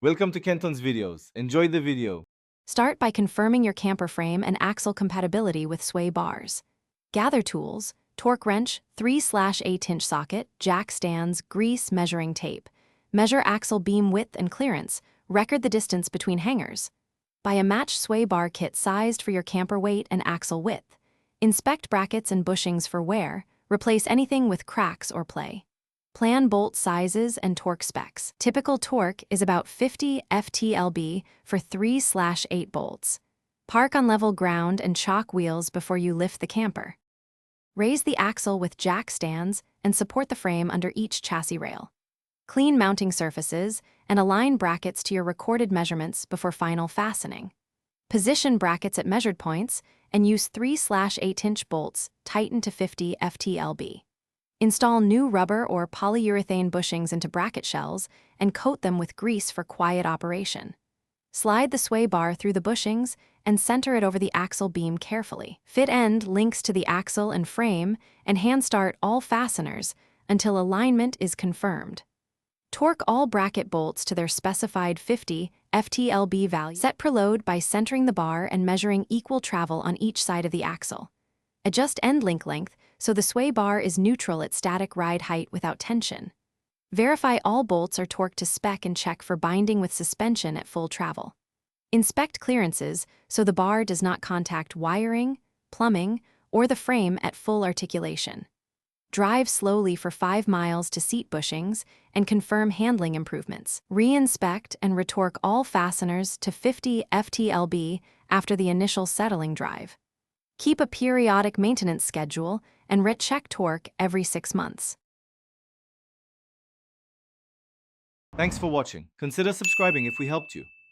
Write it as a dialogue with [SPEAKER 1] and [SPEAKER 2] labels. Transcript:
[SPEAKER 1] Welcome to Kenton's videos. Enjoy the video.
[SPEAKER 2] Start by confirming your camper frame and axle compatibility with sway bars. Gather tools, torque wrench, 3/8-inch socket, jack stands, grease, measuring tape. Measure axle beam width and clearance. Record the distance between hangers. Buy a matched sway bar kit sized for your camper weight and axle width. Inspect brackets and bushings for wear. Replace anything with cracks or play. Plan bolt sizes and torque specs. Typical torque is about 50 ft-lb for 3/8 bolts. Park on level ground and chalk wheels before you lift the camper. Raise the axle with jack stands and support the frame under each chassis rail. Clean mounting surfaces and align brackets to your recorded measurements before final fastening. Position brackets at measured points and use 3/8-inch bolts tightened to 50 ft-lb. Install new rubber or polyurethane bushings into bracket shells and coat them with grease for quiet operation. Slide the sway bar through the bushings and center it over the axle beam carefully. Fit end links to the axle and frame and hand start all fasteners until alignment is confirmed. Torque all bracket bolts to their specified 50 ft-lb value. Set preload by centering the bar and measuring equal travel on each side of the axle. Adjust end link length so the sway bar is neutral at static ride height without tension. Verify all bolts are torqued to spec and check for binding with suspension at full travel. Inspect clearances so the bar does not contact wiring, plumbing, or the frame at full articulation. Drive slowly for 5 miles to seat bushings and confirm handling improvements. Re-inspect and retorque all fasteners to 50 ft-lb after the initial settling drive. Keep a periodic maintenance schedule and recheck torque every 6 months.
[SPEAKER 1] Thanks for watching. Consider subscribing if we helped you.